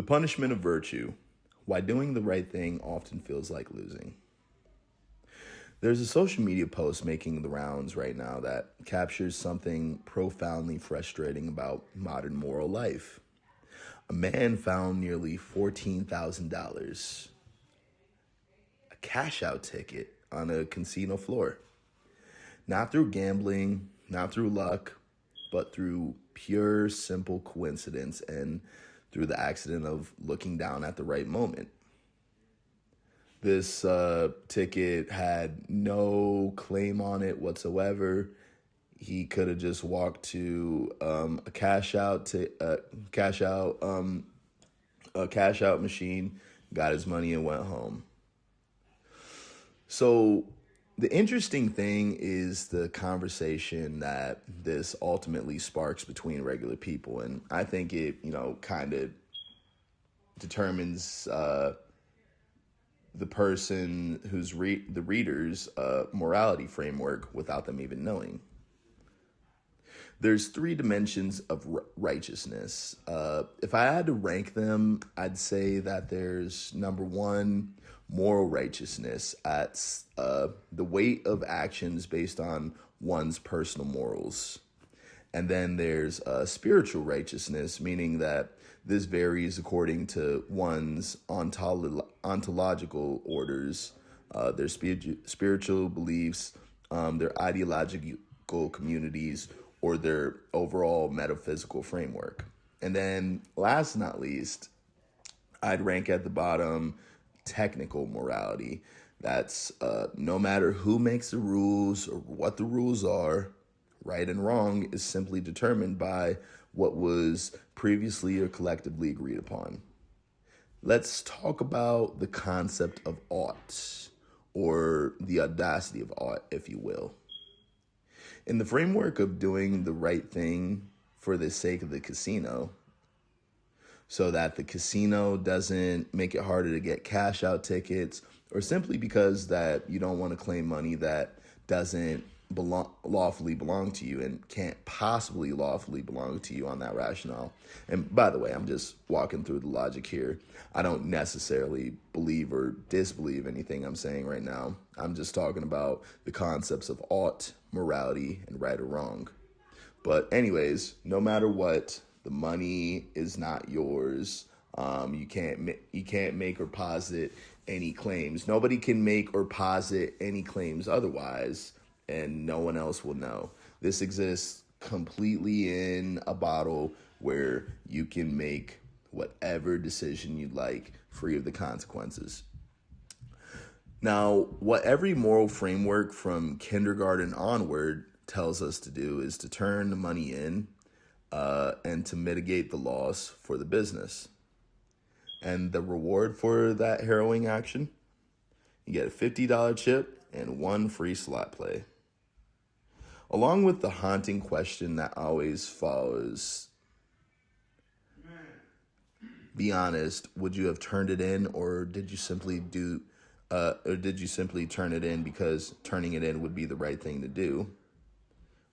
punishment of virtue. Why doing the right thing often feels like losing. There's a social media post making the rounds right now that captures something profoundly frustrating about modern moral life. A man found nearly $14,000, a cash out ticket on a casino floor. Not through gambling, not through luck, but through pure, simple coincidence and through the accident of looking down at the right moment. This ticket had no claim on it whatsoever. He could have just walked to a cash out machine, got his money, and went home. So the interesting thing is the conversation that this ultimately sparks between regular people. And I think it, kind of determines the person who's the reader's morality framework without them even knowing. There's three dimensions of righteousness. If I had to rank them, I'd say that there's number one, moral righteousness at the weight of actions based on one's personal morals. And then there's spiritual righteousness, meaning that this varies according to one's ontological orders, their spiritual beliefs, their ideological communities, or their overall metaphysical framework. And then last but not least, I'd rank at the bottom technical morality. That's no matter who makes the rules or what the rules are, right and wrong is simply determined by what was previously or collectively agreed upon. Let's talk about the concept of ought, or the audacity of ought, if you will. In the framework of doing the right thing for the sake of the casino, so that the casino doesn't make it harder to get cash out tickets, or simply because that you don't want to claim money that doesn't lawfully belong to you and can't possibly lawfully belong to you on that rationale. And by the way, I'm just walking through the logic here. I don't necessarily believe or disbelieve anything I'm saying right now. I'm just talking about the concepts of ought, morality, and right or wrong. But anyways, no matter what, the money is not yours. You can't make or posit any claims. Nobody can make or posit any claims otherwise, and no one else will know. This exists completely in a bottle where you can make whatever decision you'd like, free of the consequences. Now, what every moral framework from kindergarten onward tells us to do is to turn the money in and to mitigate the loss for the business. And the reward for that harrowing action, you get a $50 chip and one free slot play. Along with the haunting question that always follows, be honest, would you have turned it in, or did you simply turn it in because turning it in would be the right thing to do,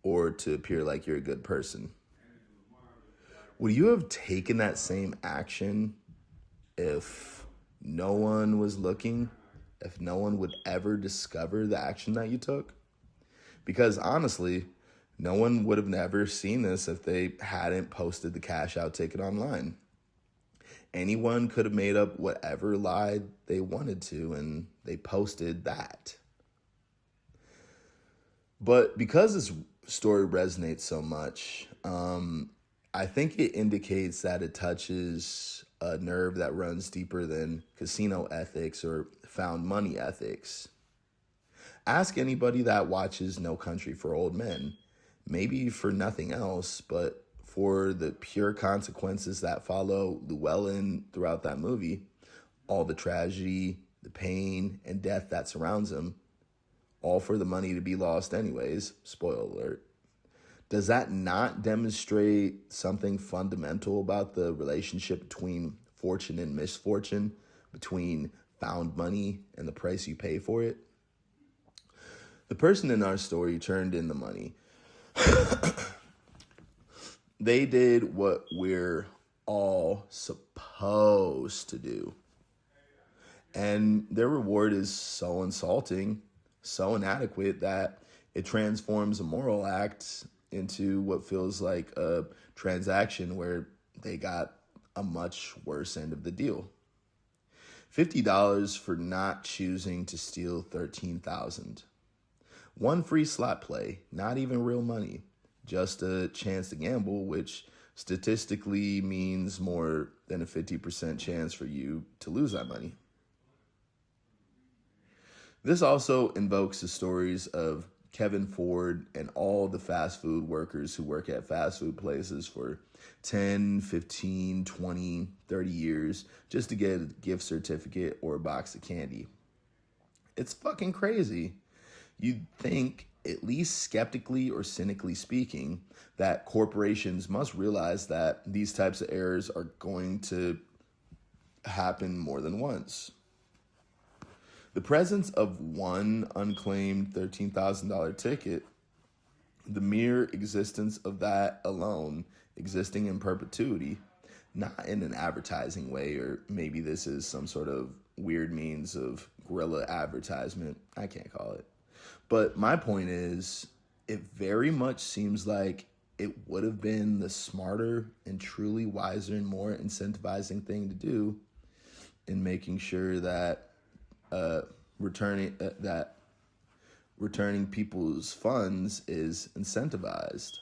or to appear like you're a good person? Would you have taken that same action if no one was looking, if no one would ever discover the action that you took? Because honestly, no one would have never seen this if they hadn't posted the cash out ticket online. Anyone could have made up whatever lie they wanted to, and they posted that. But because this story resonates so much, I think it indicates that it touches a nerve that runs deeper than casino ethics or found money ethics. Ask anybody that watches No Country for Old Men, maybe for nothing else, but for the pure consequences that follow Llewellyn throughout that movie, all the tragedy, the pain, and death that surrounds him, all for the money to be lost anyways, spoiler alert. Does that not demonstrate something fundamental about the relationship between fortune and misfortune, between found money and the price you pay for it? The person in our story turned in the money. They did what we're all supposed to do. And their reward is so insulting, so inadequate that it transforms a moral act into what feels like a transaction where they got a much worse end of the deal. $50 for not choosing to steal $13,000. One free slot play, not even real money, just a chance to gamble, which statistically means more than a 50% chance for you to lose that money. This also invokes the stories of Kevin Ford and all the fast food workers who work at fast food places for 10, 15, 20, 30 years just to get a gift certificate or a box of candy. It's fucking crazy. You'd think, at least skeptically or cynically speaking, that corporations must realize that these types of errors are going to happen more than once. The presence of one unclaimed $13,000 ticket, the mere existence of that alone, existing in perpetuity, not in an advertising way, or maybe this is some sort of weird means of guerrilla advertisement, I can't call it. But my point is, it very much seems like it would have been the smarter and truly wiser and more incentivizing thing to do in making sure that returning people's funds is incentivized.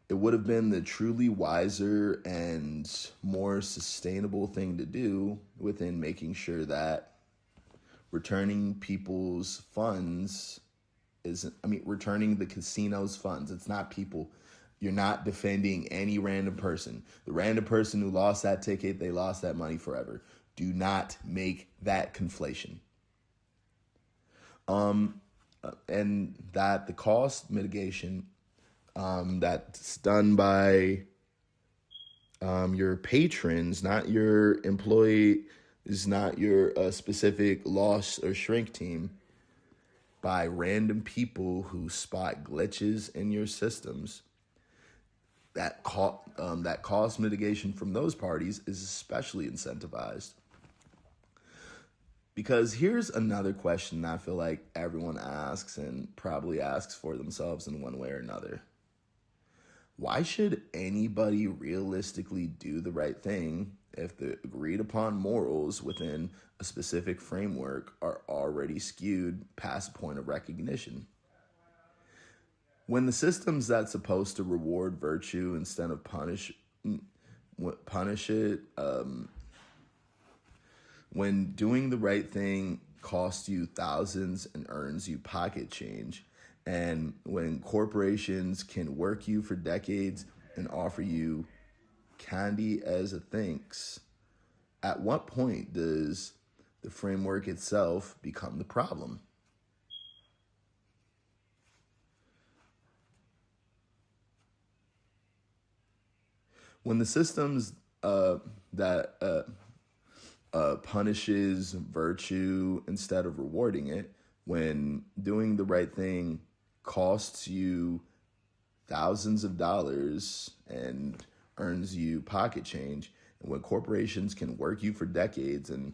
It would have been the truly wiser and more sustainable thing to do within making sure that returning people's funds returning the casino's funds. It's not people. You're not defending any random person. The random person who lost that ticket, they lost that money forever. Do not make that conflation. And that the cost mitigation that's done by your patrons, not your employee, is not your specific loss or shrink team, by random people who spot glitches in your systems. That cost mitigation from those parties is especially incentivized. Because here's another question that I feel like everyone asks and probably asks for themselves in one way or another. Why should anybody realistically do the right thing if the agreed upon morals within a specific framework are already skewed past point of recognition? When the systems that's supposed to reward virtue instead of punish it, when doing the right thing costs you thousands and earns you pocket change, and when corporations can work you for decades and offer you candy as a thanks, at what point does the framework itself become the problem? When the systems that punishes virtue instead of rewarding it, when doing the right thing costs you thousands of dollars and earns you pocket change, and when corporations can work you for decades and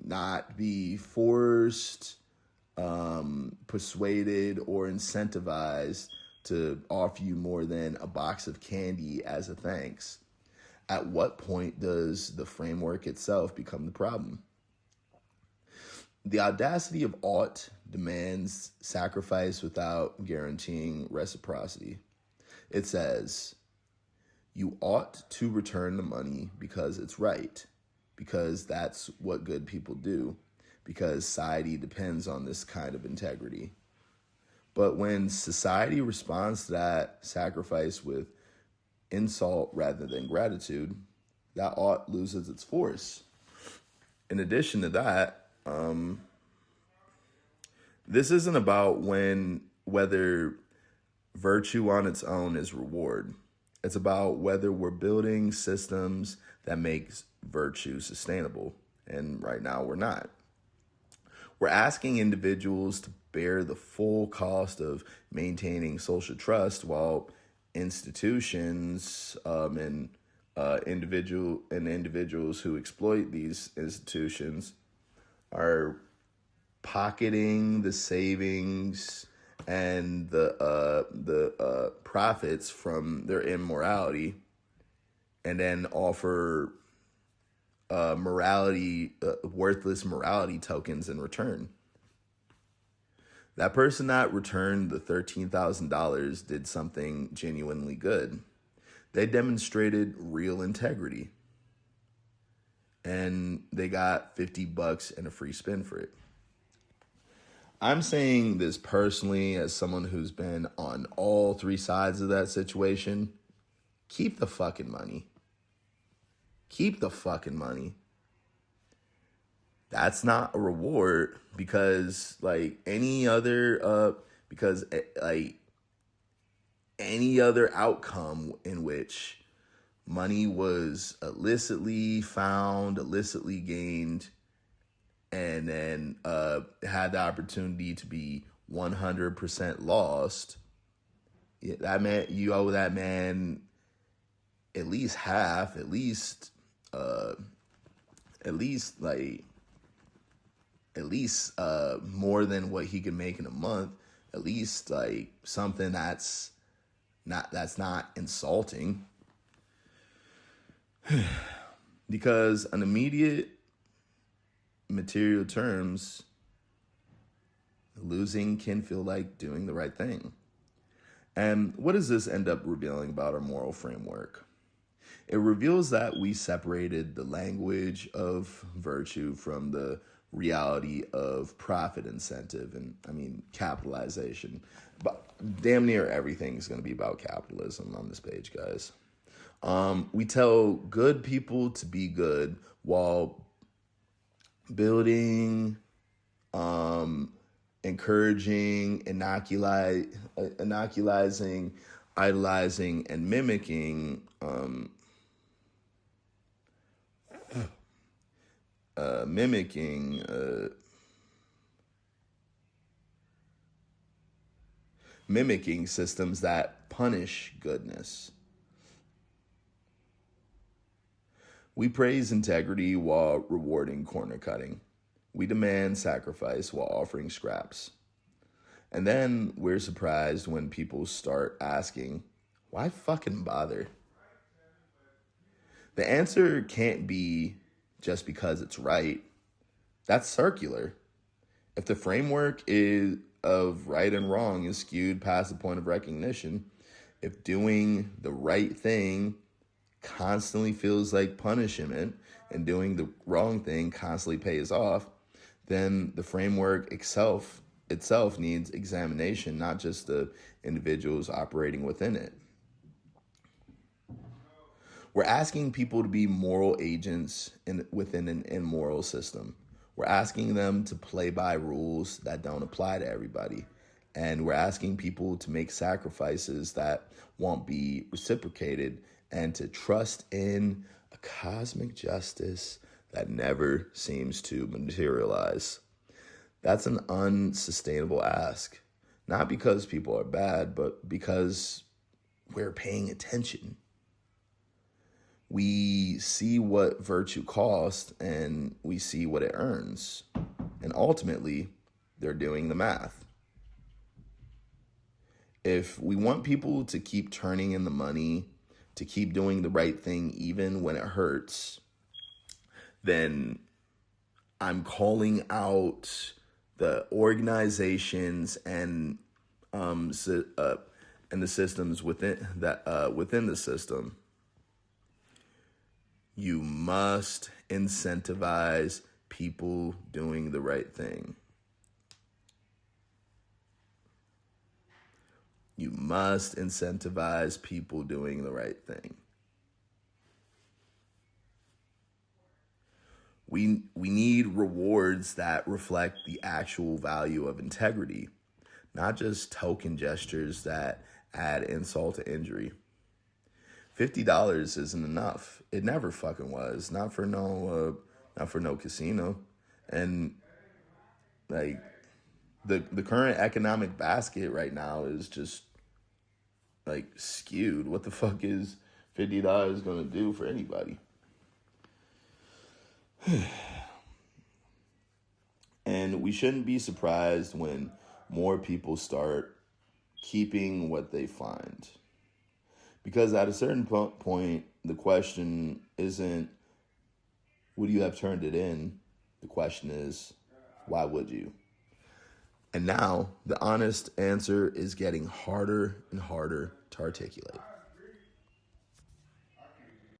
not be forced, persuaded, or incentivized to offer you more than a box of candy as a thanks, at what point does the framework itself become the problem? The audacity of ought demands sacrifice without guaranteeing reciprocity. It says, you ought to return the money because it's right, because that's what good people do, because society depends on this kind of integrity. But when society responds to that sacrifice with insult rather than gratitude, that ought loses its force. In addition to that, this isn't about whether virtue on its own is reward. It's about whether we're building systems that makes virtue sustainable. And right now we're not. We're asking individuals to bear the full cost of maintaining social trust while institutions and individuals who exploit these institutions are pocketing the savings and the profits from their immorality, and then offer worthless morality tokens in return. That person that returned the $13,000 did something genuinely good. They demonstrated real integrity, and they got $50 and a free spin for it. I'm saying this personally as someone who's been on all three sides of that situation. Keep the fucking money. Keep the fucking money. That's not a reward because any other outcome in which money was illicitly found, illicitly gained, and then had the opportunity to be 100% lost, that meant you owe that man at least half, at least more than what he can make in a month, at least something that's not insulting. Because on immediate material terms, losing can feel like doing the right thing. And what does this end up revealing about our moral framework? It reveals that we separated the language of virtue from the reality of profit incentive and, capitalization. But damn near everything is going to be about capitalism on this page, guys. We tell good people to be good while building, encouraging, inoculizing, idolizing, and mimicking systems that punish goodness. We praise integrity while rewarding corner cutting. We demand sacrifice while offering scraps. And then we're surprised when people start asking, why fucking bother? The answer can't be just because it's right. That's circular. If the framework of right and wrong is skewed past the point of recognition, if doing the right thing constantly feels like punishment and doing the wrong thing constantly pays off, then the framework itself needs examination, not just the individuals operating within it. We're asking people to be moral agents within an immoral system. We're asking them to play by rules that don't apply to everybody. And we're asking people to make sacrifices that won't be reciprocated and to trust in a cosmic justice that never seems to materialize. That's an unsustainable ask, not because people are bad, but because we're paying attention. We see what virtue costs and we see what it earns. And ultimately, they're doing the math. If we want people to keep turning in the money, to keep doing the right thing even when it hurts, then I'm calling out the organizations and the systems within the system. You must incentivize people doing the right thing. You must incentivize people doing the right thing. We need rewards that reflect the actual value of integrity, not just token gestures that add insult to injury. $50 isn't enough. It never fucking was. Not for no casino. And the current economic basket right now is just like skewed. What the fuck is $50 gonna do for anybody? And we shouldn't be surprised when more people start keeping what they find. Because at a certain point, the question isn't, would you have turned it in? The question is, why would you? And now the honest answer is getting harder and harder to articulate.